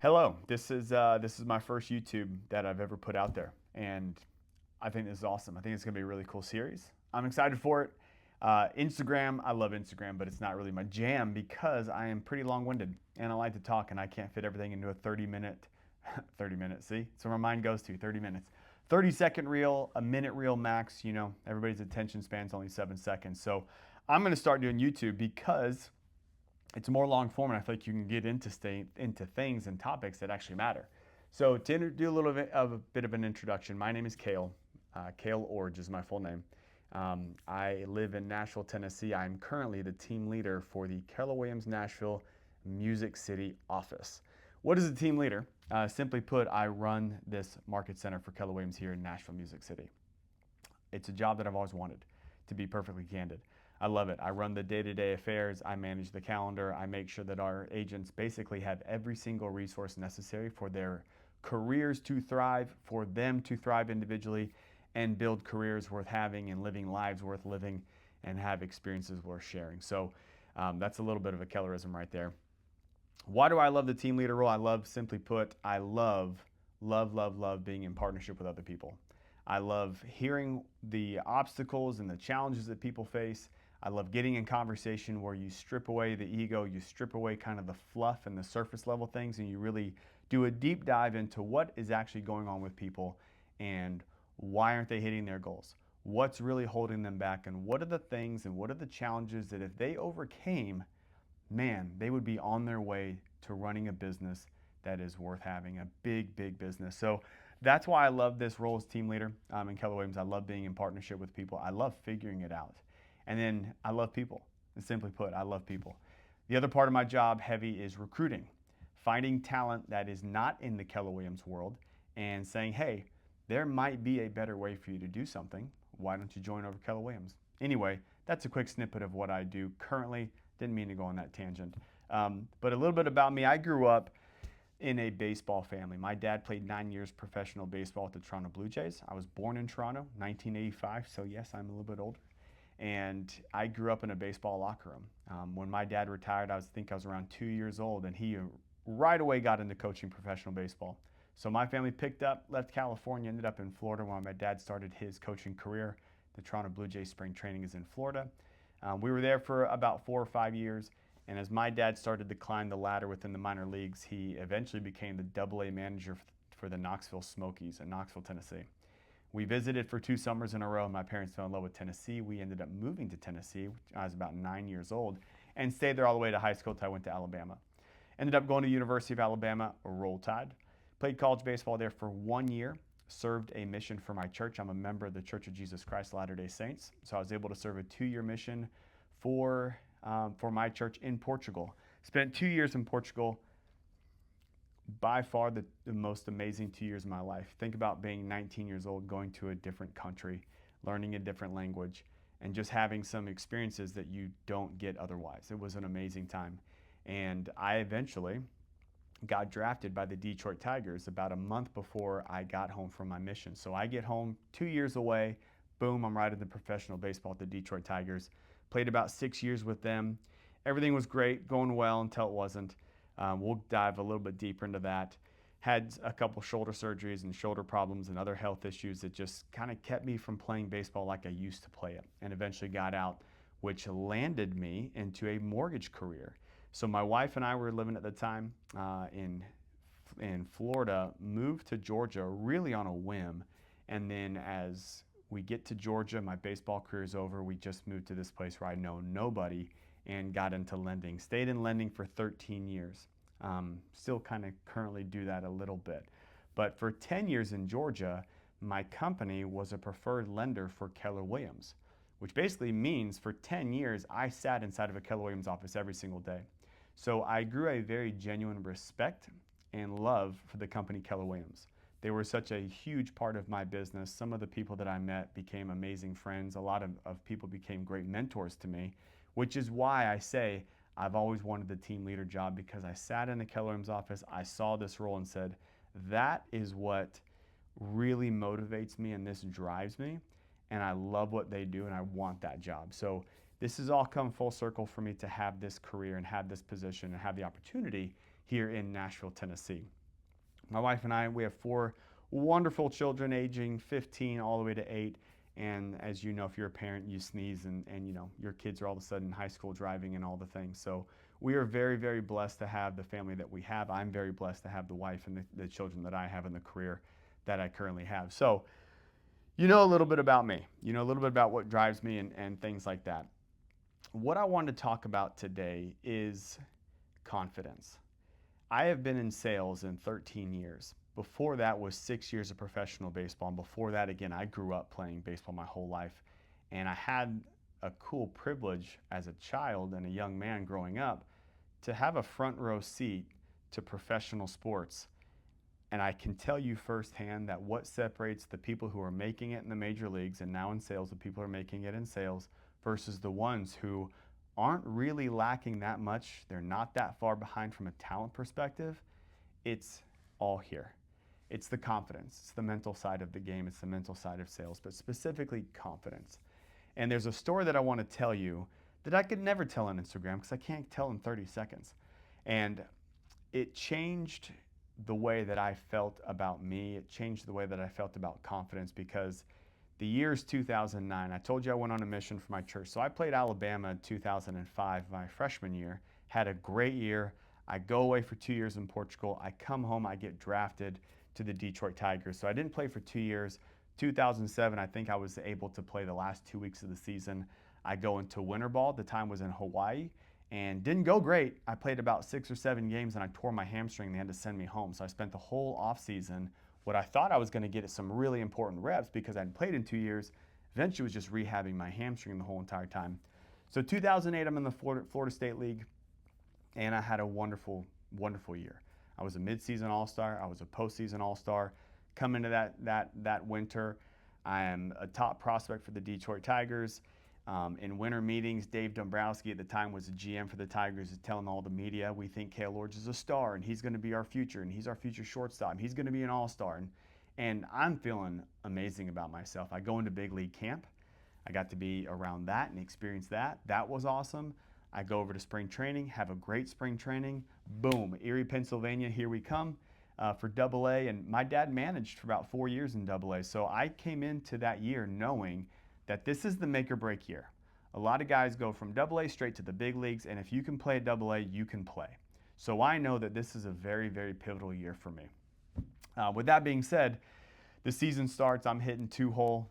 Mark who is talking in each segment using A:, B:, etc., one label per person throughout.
A: Hello, this is my first YouTube that I've ever put out there, and I think this is awesome. I think it's gonna be a really cool series. I'm excited for it. Instagram, I love Instagram, but it's not really my jam because I am pretty long-winded and I like to talk, and I can't fit everything into a 30-minute, 30 minutes. See, so where my mind goes to 30 minutes, 30-second reel, a minute reel max. You know, everybody's attention span's only 7 seconds, so I'm gonna start doing YouTube because it's more long form, and I feel like you can get into things and topics that actually matter. So to do a little bit of an introduction, my name is Cale. Cale Orge is my full name. I live in Nashville, Tennessee. I'm currently the team leader for the Keller Williams Nashville Music City office. What is a team leader? Simply put, I run this market center for Keller Williams here in Nashville Music City. It's a job that I've always wanted, to be perfectly candid. I love it. I run the day-to-day affairs. I manage the calendar. I make sure that our agents basically have every single resource necessary for their careers to thrive, for them to thrive individually and build careers worth having and living lives worth living and have experiences worth sharing. So that's a little bit of a Kellerism right there. Why do I love the team leader role? I love, simply put, I love being in partnership with other people. I love hearing the obstacles and the challenges that people face. I love getting in conversation where you strip away the ego, you strip away kind of the fluff and the surface level things, and you really do a deep dive into what is actually going on with people and why aren't they hitting their goals? What's really holding them back, and what are the things and what are the challenges that if they overcame, man, they would be on their way to running a business that is worth having, a big business. So that's why I love this role as team leader in Keller Williams. I love being in partnership with people. I love figuring it out. And then I love people. And simply put, I love people. The other part of my job, heavy, is recruiting, finding talent that is not in the Keller Williams world and saying, hey, there might be a better way for you to do something. Why don't you join over Keller Williams? Anyway, that's a quick snippet of what I do currently. Didn't mean to go on that tangent. But a little bit about me. I grew up in a baseball family. My dad played 9 years professional baseball at the Toronto Blue Jays. I was born in Toronto, 1985, so yes, I'm a little bit older. And I grew up in a baseball locker room. When my dad retired, I think I was around 2 years old, and he right away got into coaching professional baseball. So my family picked up, left California, ended up in Florida while my dad started his coaching career. The Toronto Blue Jays spring training is in Florida. We were there for about 4 or 5 years, and as my dad started to climb the ladder within the minor leagues, he eventually became the Double-A manager for the Knoxville Smokies in Knoxville, Tennessee. We visited for 2 summers in a row. My parents fell in love with Tennessee. We ended up moving to Tennessee. I was about 9 years old and stayed there all the way to high school until I went to Alabama. Ended up going to University of Alabama, Roll Tide. Played college baseball there for 1 year. Served a mission for my church. I'm a member of the Church of Jesus Christ Latter-day Saints. So I was able to serve a 2 year mission for my church in Portugal. Spent 2 years in Portugal. By far the most amazing 2 years of my life. Think about being 19 years old, going to a different country, learning a different language, and just having some experiences that you don't get otherwise. It was an amazing time. And I eventually got drafted by the Detroit Tigers about a month before I got home from my mission. So I get home 2 years away, boom, I'm right in the professional baseball at the Detroit Tigers. Played about 6 years with them. Everything was great, going well until it wasn't. We'll dive a little bit deeper into that. Had a couple shoulder surgeries and shoulder problems and other health issues that just kind of kept me from playing baseball like I used to play it, and eventually got out, which landed me into a mortgage career. So my wife and I were living at the time in Florida, moved to Georgia really on a whim, and then as we get to Georgia, my baseball career is over. We just moved to this place where I know nobody and got into lending. Stayed in lending for 13 years. Still kind of currently do that a little bit. But for 10 years in Georgia, my company was a preferred lender for Keller Williams, which basically means for 10 years, I sat inside of a Keller Williams office every single day. So I grew a very genuine respect and love for the company Keller Williams. They were such a huge part of my business. Some of the people that I met became amazing friends. A lot of people became great mentors to me, which is why I say I've always wanted the team leader job, because I sat in the Keller Williams office, I saw this role and said, that is what really motivates me and this drives me, and I love what they do and I want that job. So this has all come full circle for me to have this career and have this position and have the opportunity here in Nashville, Tennessee. My wife and I, we have 4 wonderful children aging 15 all the way to 8. And as you know, if you're a parent, you sneeze and you know, your kids are all of a sudden in high school driving and all the things. So we are very, very blessed to have the family that we have. I'm very blessed to have the wife and the children that I have and the career that I currently have. So you know a little bit about me. You know a little bit about what drives me and things like that. What I wanted to talk about today is confidence. I have been in sales in 13 years. Before that was 6 years of professional baseball. And before that, again, I grew up playing baseball my whole life. And I had a cool privilege as a child and a young man growing up to have a front row seat to professional sports. And I can tell you firsthand that what separates the people who are making it in the major leagues and now in sales, the people who are making it in sales, versus the ones who aren't really lacking that much, they're not that far behind from a talent perspective, it's all here. It's the confidence. It's the mental side of the game. It's the mental side of sales, but specifically confidence. And there's a story that I want to tell you that I could never tell on Instagram because I can't tell in 30 seconds. And it changed the way that I felt about me. It changed the way that I felt about confidence because the year's 2009. I told you I went on a mission for my church. So I played Alabama in 2005, my freshman year, had a great year. I go away for 2 years in Portugal. I come home, I get drafted to the Detroit Tigers. So I didn't play for 2 years. 2007, I think I was able to play the last 2 weeks of the season. I go into winter ball. The time was in Hawaii and didn't go great. I played about 6 or 7 games and I tore my hamstring. They had to send me home. So I spent the whole off season, what I thought I was going to get at some really important reps because I'd played in 2 years. Eventually was just rehabbing my hamstring the whole entire time. So 2008, I'm in the Florida State League and I had a wonderful, wonderful year. I was a midseason All-Star. I was a postseason All-Star. Come into that winter, I am a top prospect for the Detroit Tigers. In winter meetings, Dave Dombrowski at the time was a GM for the Tigers, is telling all the media, we think Cale Lords is a star and he's going to be our future and he's our future shortstop. He's going to be an all-star. And I'm feeling amazing about myself. I go into big league camp. I got to be around that and experience that. That was awesome. I go over to spring training, have a great spring training. Boom, Erie, Pennsylvania, here we come for AA. And my dad managed for about 4 years in AA. So I came into that year knowing that this is the make or break year. A lot of guys go from AA straight to the big leagues, and if you can play at AA, you can play. So I know that this is a very, very pivotal year for me. With that being said, the season starts, I'm hitting 2-hole,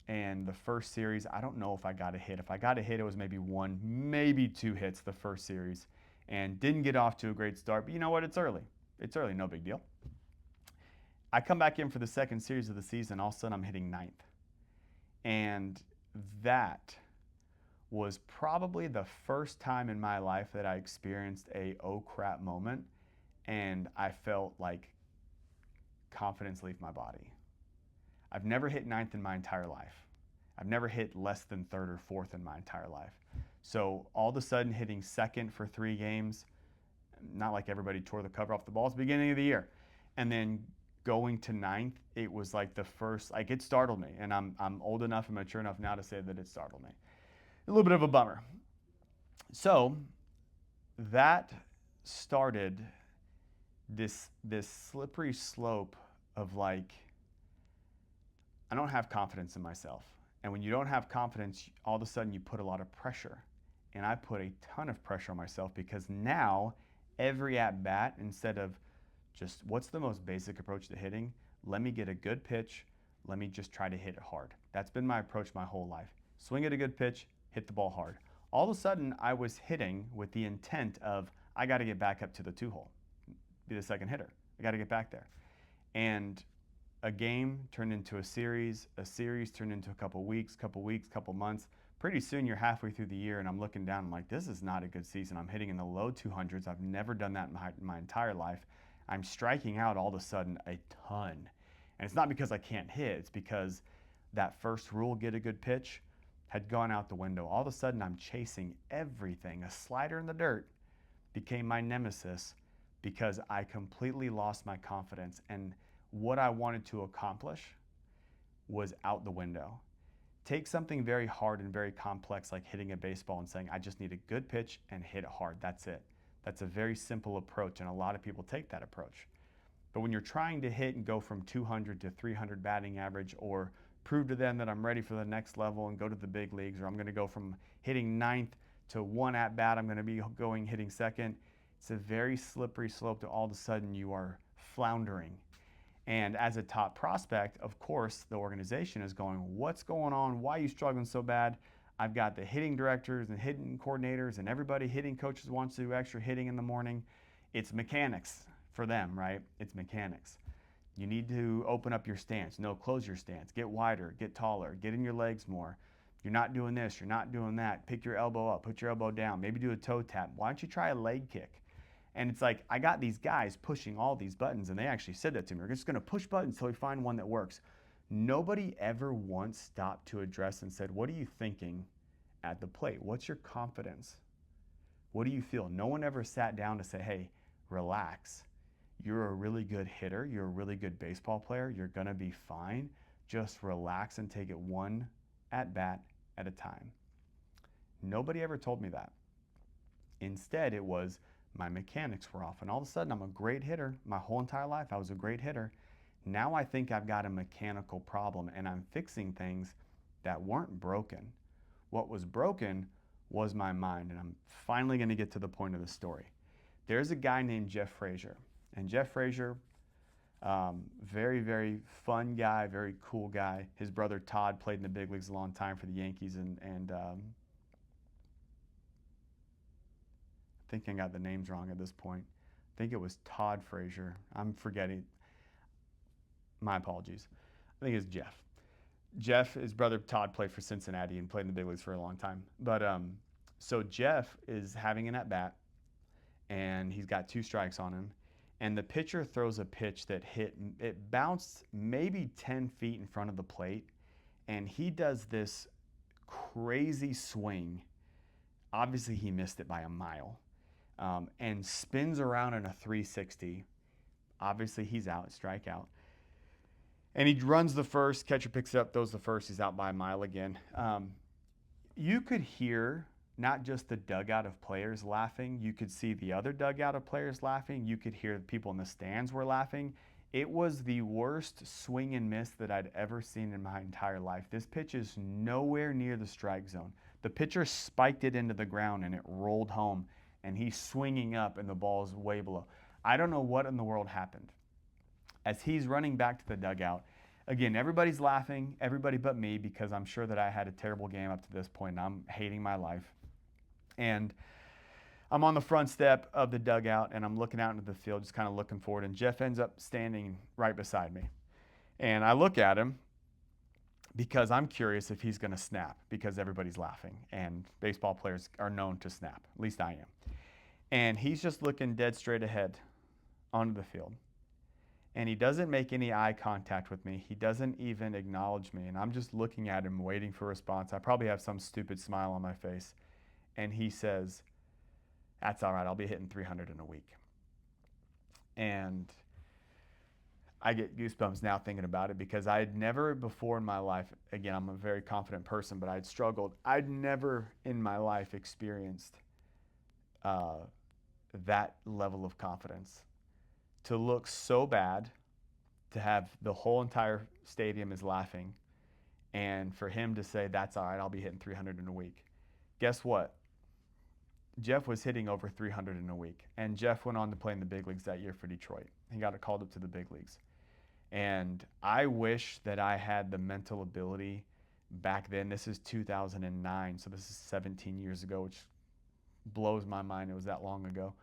A: and the first series, I don't know if I got a hit. If I got a hit, it was maybe 1, maybe 2 hits the first series, and didn't get off to a great start, but you know what, it's early. It's early, no big deal. I come back in for the second series of the season, all of a sudden I'm hitting 9th. And that was probably the first time in my life that I experienced a oh crap moment and I felt like confidence leave my body. I've never hit 9th in my entire life. I've never hit less than 3rd or 4th in my entire life. So all of a sudden hitting 2nd for 3 games, not like everybody tore the cover off the ball at the beginning of the year. And then going to 9th, it was like the first, like it startled me. And I'm old enough and mature enough now to say that it startled me. A little bit of a bummer. So that started this slippery slope of like, I don't have confidence in myself. And when you don't have confidence, all of a sudden you put a lot of pressure. And I put a ton of pressure on myself because now every at bat, instead of just what's the most basic approach to hitting, let me get a good pitch, let me just try to hit it hard. That's been my approach my whole life. Swing at a good pitch, hit the ball hard. All of a sudden, I was hitting with the intent of, I got to get back up to the 2-hole, be the second hitter. I got to get back there. And a game turned into a series turned into a couple weeks, couple months. Pretty soon you're halfway through the year and I'm looking down, I'm like, this is not a good season. I'm hitting in the low 200s. I've never done that in my entire life. I'm striking out all of a sudden a ton. And it's not because I can't hit, it's because that first rule, get a good pitch, had gone out the window. All of a sudden I'm chasing everything. A slider in the dirt became my nemesis because I completely lost my confidence and what I wanted to accomplish was out the window. Take something very hard and very complex like hitting a baseball and saying, I just need a good pitch and hit it hard. That's it. That's a very simple approach, and a lot of people take that approach. But when you're trying to hit and go from 200 to 300 batting average, or prove to them that I'm ready for the next level and go to the big leagues, or I'm going to go from hitting ninth to one at bat, I'm going to be going hitting second, it's a very slippery slope to all of a sudden you are floundering. And as a top prospect, of course, the organization is going, what's going on? Why are you struggling so bad? I've got the hitting directors and hitting coordinators and everybody hitting coaches wants to do extra hitting in the morning. It's mechanics for them, right? It's mechanics. You need to open up your stance. No, close your stance. Get wider, get taller, get in your legs more. You're not doing this, you're not doing that. Pick your elbow up, put your elbow down. Maybe do a toe tap. Why don't you try a leg kick? And it's like, I got these guys pushing all these buttons, and they actually said that to me. We're just going to push buttons until we find one that works. Nobody ever once stopped to address and said, what are you thinking at the plate? What's your confidence? What do you feel? No one ever sat down to say, hey, relax. You're a really good hitter. You're a really good baseball player. You're going to be fine. Just relax and take it one at bat at a time. Nobody ever told me that. Instead, it was, my mechanics were off, and all of a sudden I'm a great hitter. My whole entire life I was a great hitter. Now I think I've got a mechanical problem, and I'm fixing things that weren't broken. What was broken was my mind, and I'm finally going to get to the point of the story. There's a guy named Jeff Frazier, and Jeff Frazier, very, very fun guy, very cool guy. His brother Todd played in the big leagues a long time for the Yankees, and I think I got the names wrong at this point. I think it was Todd Frazier. I'm forgetting. My apologies. I think it's Jeff. Jeff, his brother Todd played for Cincinnati and played in the big leagues for a long time. But so Jeff is having an at-bat, and he's got 2 strikes on him. And the pitcher throws a pitch that it bounced maybe 10 feet in front of the plate. And he does this crazy swing. Obviously, he missed it by a mile. And spins around in a 360. Obviously, he's out, strikeout. And he runs the first, catcher picks it up, throws the first, he's out by a mile again. You could hear not just the dugout of players laughing, you could see the other dugout of players laughing, you could hear the people in the stands were laughing. It was the worst swing and miss that I'd ever seen in my entire life. This pitch is nowhere near the strike zone. The pitcher spiked it into the ground and it rolled home, and he's swinging up and the ball is way below. I don't know what in the world happened. As he's running back to the dugout, again, everybody's laughing, everybody but me, because I'm sure that I had a terrible game up to this point and I'm hating my life. And I'm on the front step of the dugout and I'm looking out into the field, just kind of looking forward, and Jeff ends up standing right beside me. And I look at him because I'm curious if he's going to snap, because everybody's laughing and baseball players are known to snap. At least I am. And he's just looking dead straight ahead onto the field. And he doesn't make any eye contact with me. He doesn't even acknowledge me. And I'm just looking at him, waiting for a response. I probably have some stupid smile on my face. And he says, that's all right, I'll be hitting 300 in a week. And I get goosebumps now thinking about it, because I had never before in my life, again, I'm a very confident person, but I'd struggled. I'd never in my life experienced that level of confidence. To look so bad, to have the whole entire stadium is laughing, and for him to say, that's all right, I'll be hitting 300 in a week. Guess what? Jeff was hitting over 300 in a week, and Jeff went on to play in the big leagues that year for Detroit. He got called up to the big leagues. And I wish that I had the mental ability back then. This is 2009, so this is 17 years ago, which blows my mind it was that long ago.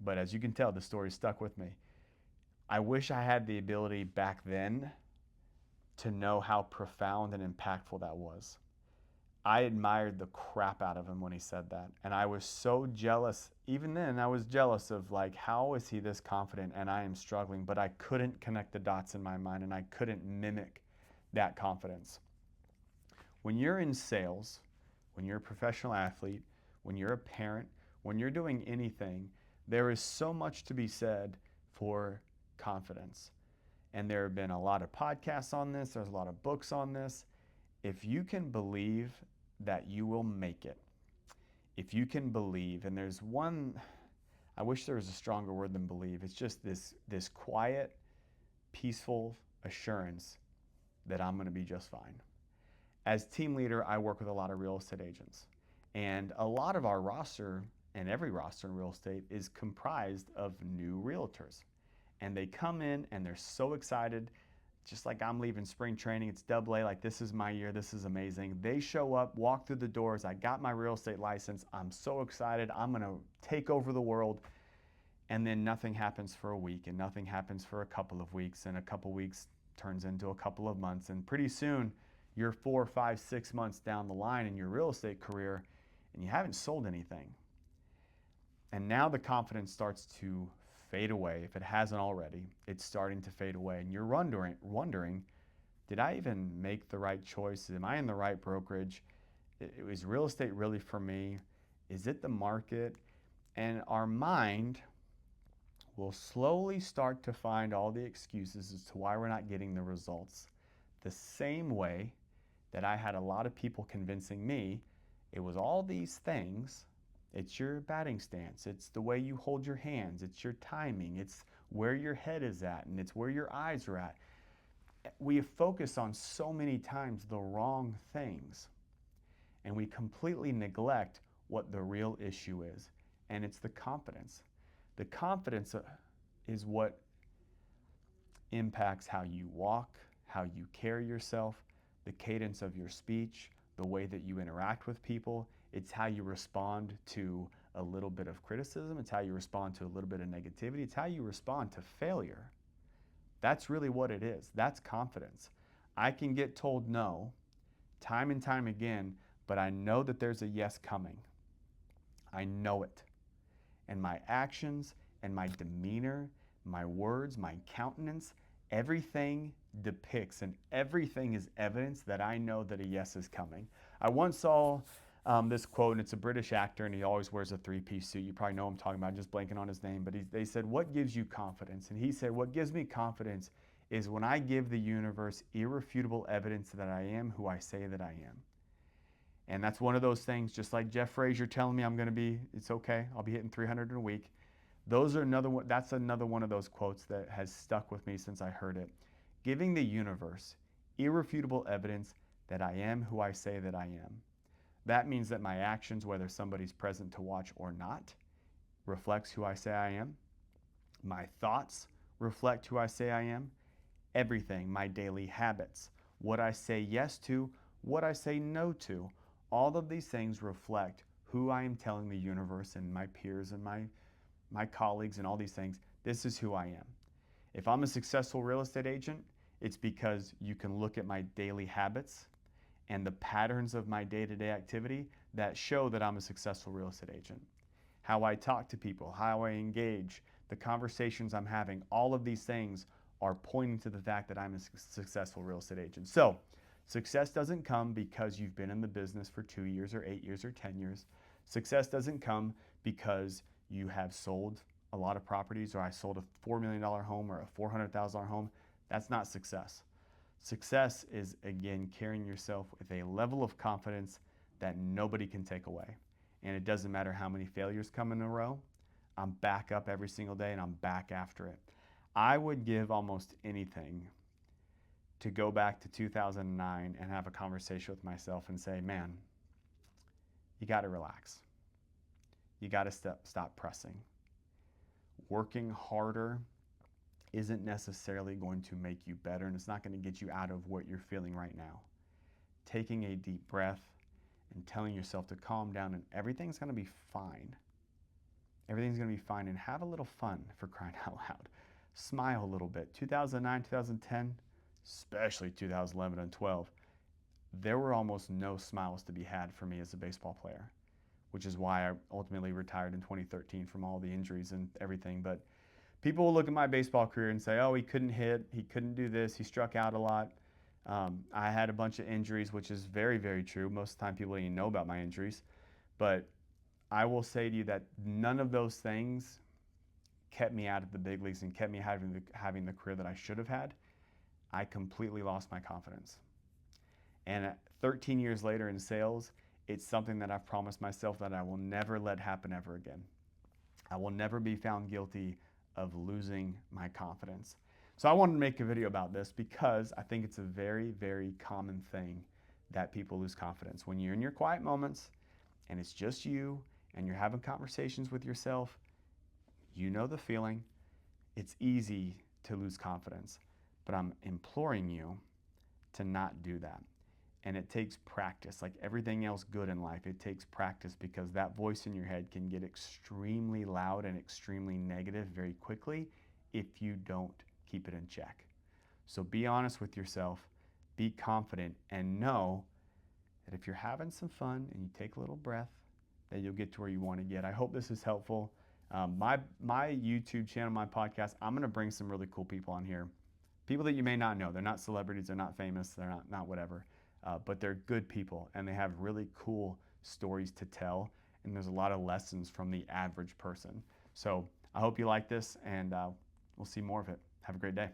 A: But as you can tell, the story stuck with me. I wish I had the ability back then to know how profound and impactful that was. I admired the crap out of him when he said that. And I was so jealous. Even then, I was jealous of, like, how is he this confident and I am struggling? But I couldn't connect the dots in my mind, and I couldn't mimic that confidence. When you're in sales, when you're a professional athlete, when you're a parent, when you're doing anything, there is so much to be said for confidence. And there have been a lot of podcasts on this. There's a lot of books on this. If you can believe that you will make it, if you can believe, and there's one, I wish there was a stronger word than believe. It's just this quiet, peaceful assurance that I'm going to be just fine. As team leader, I work with a lot of real estate agents, and a lot of our roster, and every roster in real estate, is comprised of new realtors. And they come in and they're so excited, just like I'm leaving spring training. It's AA, like this is my year, this is amazing. They show up, walk through the doors. I got my real estate license. I'm so excited. I'm going to take over the world. And then nothing happens for a week, and nothing happens for a couple of weeks, and a couple weeks turns into a couple of months. And pretty soon, you're 4, 5, 6 months down the line in your real estate career, and you haven't sold anything. And now the confidence starts to fade away. If it hasn't already, it's starting to fade away. And you're wondering, did I even make the right choice? Am I in the right brokerage? Is real estate really for me? Is it the market? And our mind will slowly start to find all the excuses as to why we're not getting the results. The same way that I had a lot of people convincing me it was all these things. It's your batting stance, it's the way you hold your hands, it's your timing, it's where your head is at, and it's where your eyes are at. We focus on so many times the wrong things, and we completely neglect what the real issue is, and it's the confidence. The confidence is what impacts how you walk, how you carry yourself, the cadence of your speech, the way that you interact with people. It's how you respond to a little bit of criticism. It's how you respond to a little bit of negativity. It's how you respond to failure. That's really what it is. That's confidence. I can get told no time and time again, but I know that there's a yes coming. I know it. And my actions and my demeanor, my words, my countenance, everything depicts and everything is evidence that I know that a yes is coming. I once saw this quote, and it's a British actor, and he always wears a three-piece suit. You probably know what I'm talking about, I'm just blanking on his name. But they said, what gives you confidence? And he said, what gives me confidence is when I give the universe irrefutable evidence that I am who I say that I am. And that's one of those things, just like Jeff Frazier telling me I'm going to be, it's okay, I'll be hitting 300 in a week. That's another one of those quotes that has stuck with me since I heard it. Giving the universe irrefutable evidence that I am who I say that I am. That means that my actions, whether somebody's present to watch or not, reflects who I say I am. My thoughts reflect who I say I am. Everything, my daily habits, what I say yes to, what I say no to, all of these things reflect who I am telling the universe and my peers and my colleagues and all these things. This is who I am. If I'm a successful real estate agent, it's because you can look at my daily habits and the patterns of my day-to-day activity that show that I'm a successful real estate agent. How I talk to people, how I engage, the conversations I'm having, all of these things are pointing to the fact that I'm a successful real estate agent. So, success doesn't come because you've been in the business for 2 years or 8 years or 10 years. Success doesn't come because you have sold a lot of properties, or I sold a $4 million home or a $400,000 home. That's not success. Success is, again, carrying yourself with a level of confidence that nobody can take away. And it doesn't matter how many failures come in a row. I'm back up every single day and I'm back after it. I would give almost anything to go back to 2009 and have a conversation with myself and say, man, you got to relax. You got to stop pressing. Working harder isn't necessarily going to make you better, and it's not going to get you out of what you're feeling right now. Taking a deep breath and telling yourself to calm down and everything's going to be fine. Everything's going to be fine, and have a little fun, for crying out loud. Smile a little bit. 2009, 2010, especially 2011 and 12, there were almost no smiles to be had for me as a baseball player, which is why I ultimately retired in 2013 from all the injuries and everything. But people will look at my baseball career and say, oh, he couldn't hit, he couldn't do this, he struck out a lot. I had a bunch of injuries, which is very, very true. Most of the time people don't even know about my injuries. But I will say to you that none of those things kept me out of the big leagues and kept me having the career that I should have had. I completely lost my confidence. And 13 years later in sales, It's something that I've promised myself that I will never let happen ever again. I will never be found guilty of losing my confidence. So I wanted to make a video about this because I think it's a very, very common thing that people lose confidence. When you're in your quiet moments and it's just you and you're having conversations with yourself, you know the feeling. It's easy to lose confidence, but I'm imploring you to not do that. And it takes practice. Like everything else good in life, it takes practice, because that voice in your head can get extremely loud and extremely negative very quickly if you don't keep it in check. So be honest with yourself, be confident, and know that if you're having some fun and you take a little breath, that you'll get to where you want to get. I hope this is helpful. My YouTube channel, my podcast, I'm going to bring some really cool people on here. People that you may not know. They're not celebrities, they're not famous, they're not whatever. But they're good people, and they have really cool stories to tell, and there's a lot of lessons from the average person. So I hope you like this, and we'll see more of it. Have a great day.